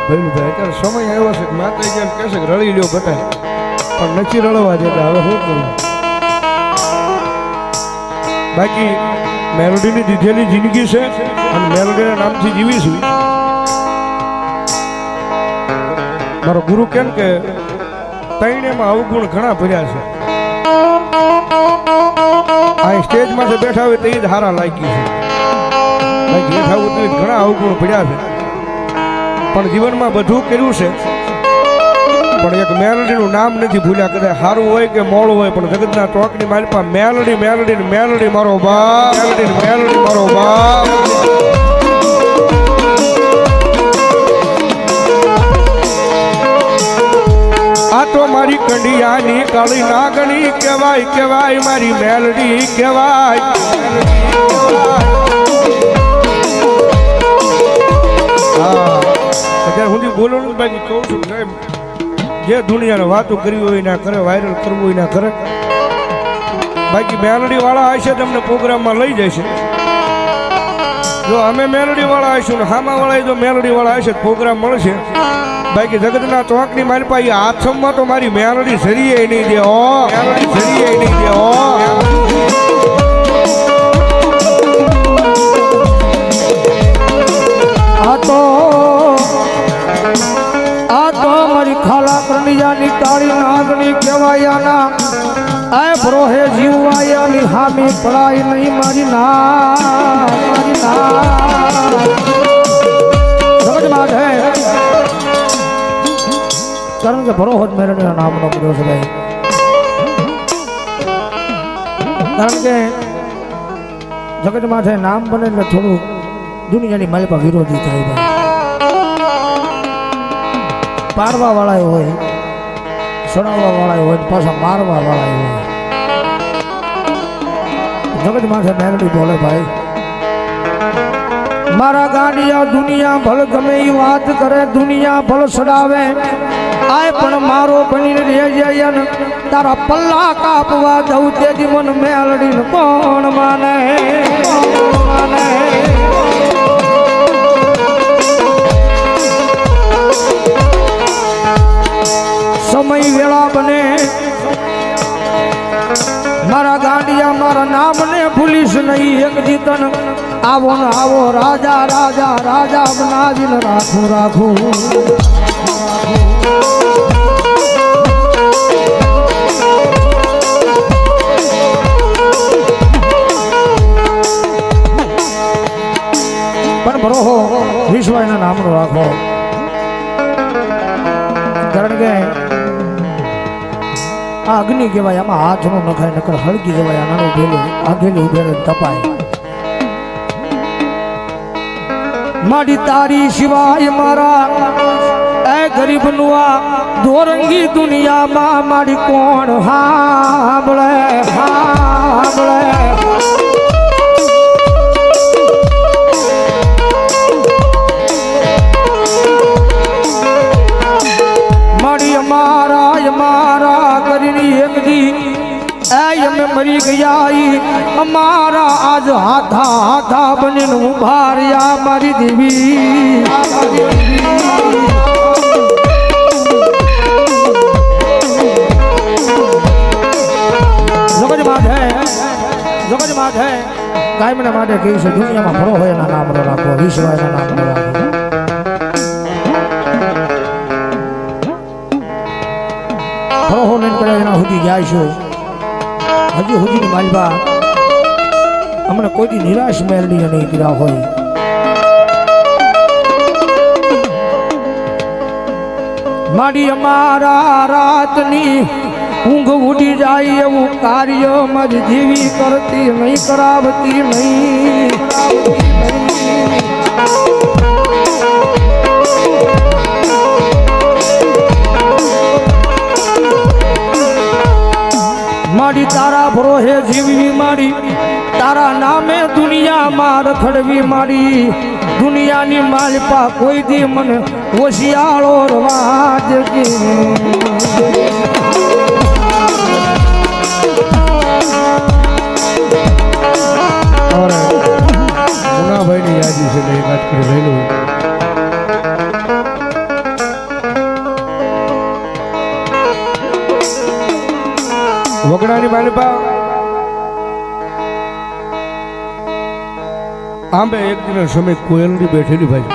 ભાઈ અત્યારે સમય આવ્યો છે કે માતા જેમ કહે છે કે રળી લ્યો બટાય પણ નથી રળવા દેતા. હવે શું કરું? બાકી મેલોડીની દીધેલી જિંદગી છે અને મેલોડીના નામથી જીવીશું. મારો ગુરુ કેમ કે તૈણેમાં અવગુણ ઘણા ભર્યા છે. આ સ્ટેજમાં જે બેઠા હોય તે જ હારા લાગી છે. બાકી બેઠા હોય તે ઘણા અવગુણ ભર્યા છે પણ જીવનમાં બધું કર્યું છે પણ એક મેલોડીનું નામ નથી ભૂલ્યા. કદાચ સારું હોય કે મોડું હોય પણ જગતના ચોકની માલપા મેલોડી મેલોડી મેલોડી મારો બાપ, મેલોડી મેલોડી મારો બાપ. આ તો મારી કંડિયાની કાળી નાગણી કહેવાય કહેવાય મારી મેલોડી કહેવાય. હા અત્યારે હું બોલવાનું બાકી કહું છું સાહેબ, જે દુનિયાને વાતો કરવી હોય ના કરે, વાયરલ કરવું હોય ના કરે. બાકી મેલોડી વાળા હશે તમને પ્રોગ્રામમાં લઈ જશે. જો અમે મેલોડી વાળા હશું ને હામા વાળા જો મેલોડી વાળા હશે પ્રોગ્રામ મળશે. બાકી જગતના ચોકની મારી પાસે આથમમાં તો મારી મેલોડી સરીએ નહીં દે. મેલોડી સરીએ નહીં દે. આ તો મારી ખાલા કરણિયાની કાળી નાગણી કહેવાયાના આ ભરોહે જીવવાયાની હામી પડાય નહીં મારી ના મારી ના સમજમાં છે. કારણ કે ભરોહો જ મેરણીના નામનો કર્યો છે ભાઈ. કારણ કે જગતમાં છે નામ બને એટલે થોડું દુનિયાની માલિકા વિરોધી થાય ભાઈ. પાડવા વાળા હોય, સડાવવા વાળા હોય, પાછા મારવા વાળા હોય. જગત માથે મેરડી બોલે ભાઈ. મારા ગાંડિયા દુનિયા ભલ ગમે એ વાત કરે, દુનિયા ભલ સડાવે, આય પણ મારો બનીને રહી જાય ને તારા પલ્લા કાપવા દઉં તેથી મન મેલડી કોણ માને માને. સમય વેળા બને મારા ગાંડિયા મારા નામને ભૂલીશ નહીં. એક જીતન આવો ને આવો રાજા રાજા રાજા બનાવીને રાખું રાખું. પણ ભરોહો વિશ્વના નામનો રાખો. કારણ કે આ અગ્નિ કહેવાય, આમાં હાથ નો નખાય નકર હળગી જવાય. આનાનું ભેલું આગેલું ઉભેલું તપાય. મારી તારી સિવાય મારા એ ગરીબ નું આ દોરંગી દુનિયામાં મારી કોણ હાંભળે હાંભળે. અમારા કરીને એક દી અમે મરી ગયા. અમારા આજ હાથા હાથા બનીને ઉભા રહ્યા મારી દેવી. જગત માથે કાયમને માટે કહ્યું છે દુનિયામાં ભરો હોય એના નામ રાખો, વિશ્વ એના નામ રાખો. ભરોહો નહીં કરે એના સુધી જાય છું. હજી સુધીની માલબા હમણાં કોઈ નિરાશ મેળવી નહીં કર્યા હોય. મારી અમારા રાતની ઊંઘ ઉડી જાય એવું કાર્ય મારી જીવી કરતી નહીં, કરાવતી નહીં. મારી તારા ભરોહે જીવવી, મારી તારા નામે દુનિયામાં રખડવી. મારી દુનિયાની માલપા કોઈ દી મને હોશિયાળો રવાજ કે ભાઈની યાદી છે એક વાત કરી રહેલું વગડાની માલિપા આંબે એક દિન સમય કોયલની બેઠેલી ભાઈ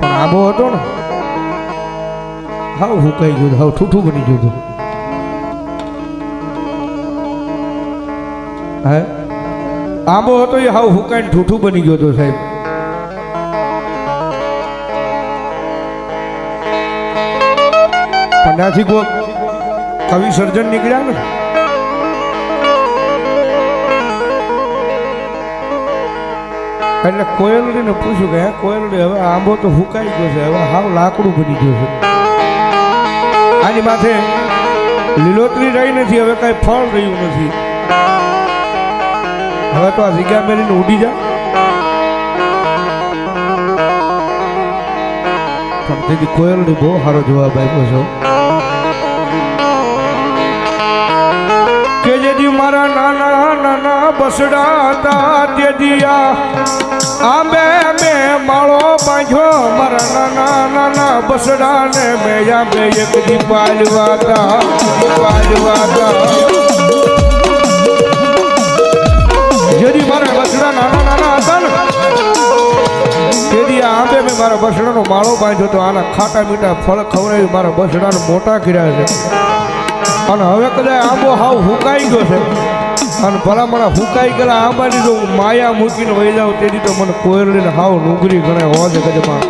પણ આંબો હતો ને હાવ હુકાઈ ગયું હાવ ઠૂઠું બની ગયું હે આંબો હતો એ હાવ હુકાઈને ઠૂઠું બની ગયો હતો સાહેબ પણ ત્યાંથી કોઈ કવિ સર્જન નીકળ્યા ને એટલે કોયલડીને પૂછ્યું કે હે કોયલડી હવે આંબો તો હુકાઈ ગયો છે હવે હાવ લાકડું બની ગયું છે આની માથે લીલોતરી રહી નથી હવે કઈ ફળ રહ્યું નથી હવે તો આ જગ્યા મેળીને ઉડી જા પણ તેથી કોયલડી બહુ સારો જવાબ આપ્યો છે કે જેથી મારા નાના નાના બસડા હતા તેથી આંબે મેં માળો બાંધ્યો મારા નાના નાના બસડા ને મેં આંબે એક દી પાલવા હતા જેથી મારા બસડા નાના નાના હતા ને તેથી આંબે મેં મારા બસડાનો માળો બાંધ્યો તો આના ખાટા મીઠા ફળ ખવડાવી મારા બસડાને મોટા કર્યા છે અને હવે કદાચ આંબો હાવ હુકાઈ ગયો છે અને ભલામણા હુકાઈ ગયેલા આંબાની જો માયા મૂકીને વહી જાઉં તેથી તો મને કોયલડીને હાવ નુગરી ગણે હોજ ગજમાં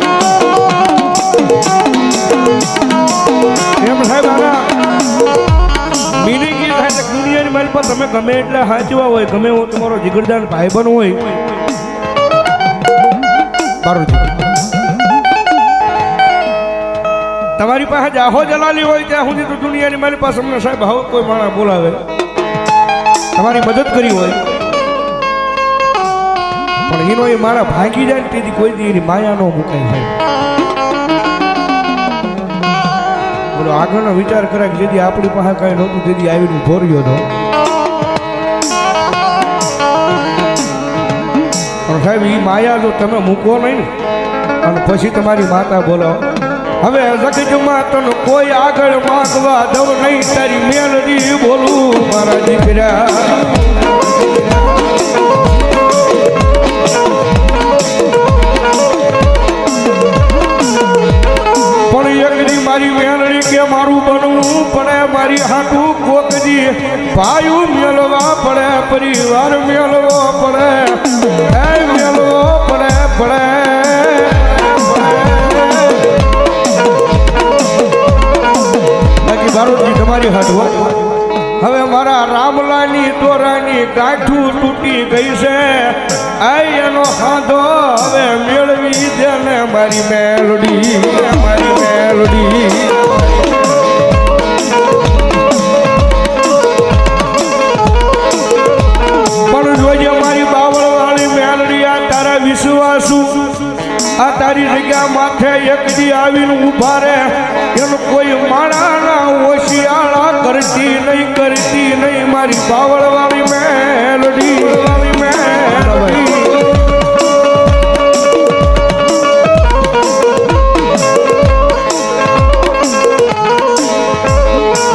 એમ સાહેબ આના મિનિંગ એ થાય કે દુનિયાની મારી પર તમે ગમે એટલે હાચવા હોય ગમે હું તમારો જીગરદાન ભાઈબંધ હોય મારો તમારી પાસે જાહો જલાલી હોય ત્યાં સુધી તો દુનિયાની મારી પાસે અમને સાહેબ હવે કોઈ માણસ બોલાવે તમારી મદદ કરી હોય પણ એનો એ મારા ભાગી જાય ને તેથી કોઈ દી એની માયા નો મુકાય થાય બોલો આગળનો વિચાર કરે કે જેથી આપણી પાસે કઈ નહોતું તેથી આવીને ઉભો રહ્યો હતો પણ સાહેબ એ માયા જો તમે મૂકો નહીં ને અને પછી તમારી માતા બોલો હવે જગજમાં તને કોઈ આગળ માંગવા દઉં નહીં તારી મેલડી બોલું મારા દીકરા પણ એકની મારી મેલડી કે મારું બનવું પડે મારી હાટું કોકજી ભાઈ મેળવા પડે પરિવાર મેળવો પડે મેળવો પડે બારોટજી તમારી હાથવા હવે મારા રામલાની દોરાની કાઠું તૂટી ગઈ છે આઈ એનો હાથો હવે મેળવી દે ને મારી મેલડી પણ જોજે મારી બાવળવાળી મેલડી આ તારા વિશ્વાસુ આ તારી જગ્યા માથે એક દી આવીને ઉભા રે એનું કોઈ માણાના ઓશિયાળા કરતી નહીં મારી બાવળવાળી મેલડી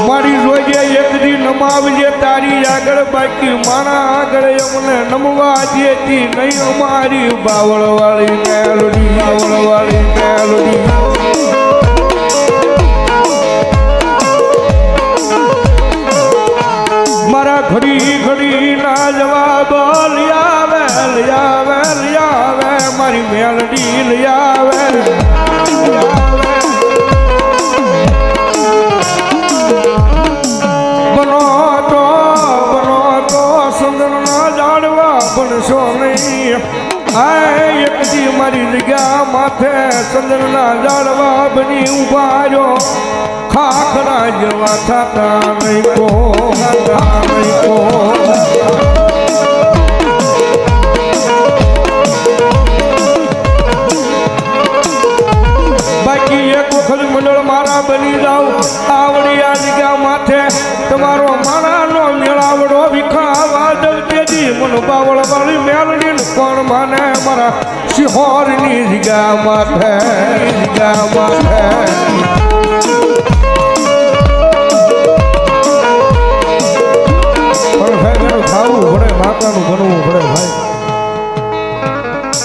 મારી જોજે એક દી નમાવજે તારી આગળ બાકી માણા આગળ અમને નમવા દેતી નહીં અમારી બાવળવાળી મેલડી મારા ઘડી ના જવાબ લિયાવે મારી મેલડી લિયાવે બનો તો સંદના જાણવા બનશો નહીં આ એક દી મારી જગ્યા માથે સંદના જાણવા બની ઉભા રહ્યો ખાખરા જેવા થતા નહીં કો બાકી એક વખત મંડળ મારા બની જાવ આવડી આ જગ્યા માથે તમારો મારાનો મેળાવડો વિખાવા દઉં તેથી મન બાવળ વાળી મેળડી કોણ મોર મને મારા શિહોરની જીગા માથે ખાવું પડે માતાનું બનવું પડે ભાઈ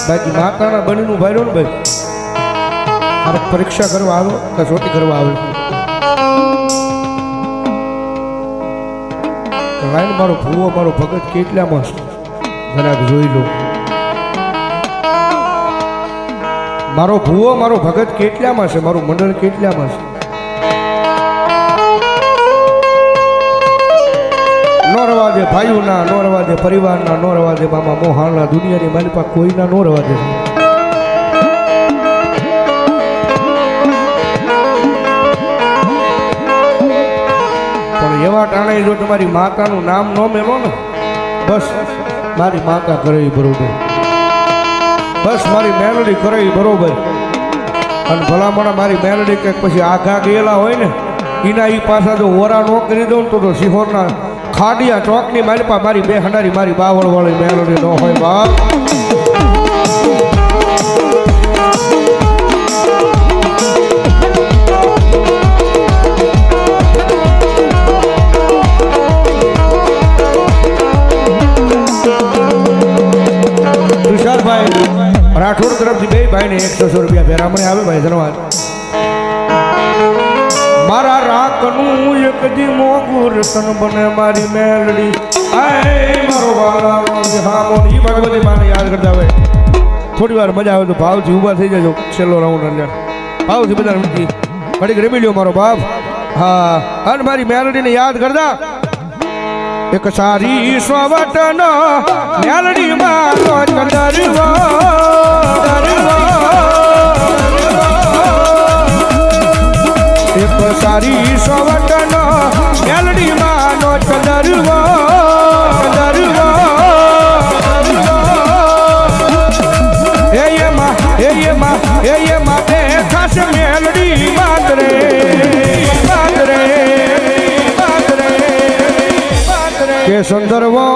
બાકી માતાના બનીનું ભાઈ ને ભાઈ મારે પરીક્ષા કરવા આવ્યો કે ચોટી કરવા આવ્યો લાઈન મારો ભૂવો મારો ભગત કેટલામાં છે જરાક જોઈ લો મારો ભૂવો મારો ભગત કેટલામાં છે મારું મંડળ કેટલામાં છે નો રવા દે ભાઈઓના નો રવા દે પરિવારના નો રવા દે મામા મોહાણના દુનિયાની મારી પાસે કોઈના નો રવા દે પણ એવા ટાણે જો તમારી માતાનું નામ ન મેલો ને બસ મારી માતા કરે બરોબર બસ મારી મેલડી કરે બરોબર અને ભલામણા મારી મેલડી કંઈક પછી આઘા ગયેલા હોય ને એના એ પાછા જો ઓરા ન કરી દઉં તો સિહોરના ખાડિયા ચોકની મારી પાસે મારી બે હંડારી મારી બાવળ વાળી મેલડી ન હોય બાપ રાઠોડ તરફથી બે ભાઈને 100 રૂપિયા ભેરામણી આવે ભાઈ ધન્યવાદ મારા રાખનું એક દી મોગું રતન બને મારી મેલડી આય મારો વાલા હા મોની ભગવતી માને યાદ કરતા આવે થોડી વાર મજા આવે તો ભાવથી ઊભા થઈ જજો છેલ્લો રાઉન્ડ એટલે ભાવથી બધા નથી ઘડીક રમી લ્યો મારો બાપ હા અને મારી મેલડીને યાદ કરતા એક સારી સોવટનો મેલડી મારો કંદરવો એક સારી સોવટનો મેલડી માનો કંદરવો એમાં બે ખાસ મેલડી બાદરે કે સંદર્ભો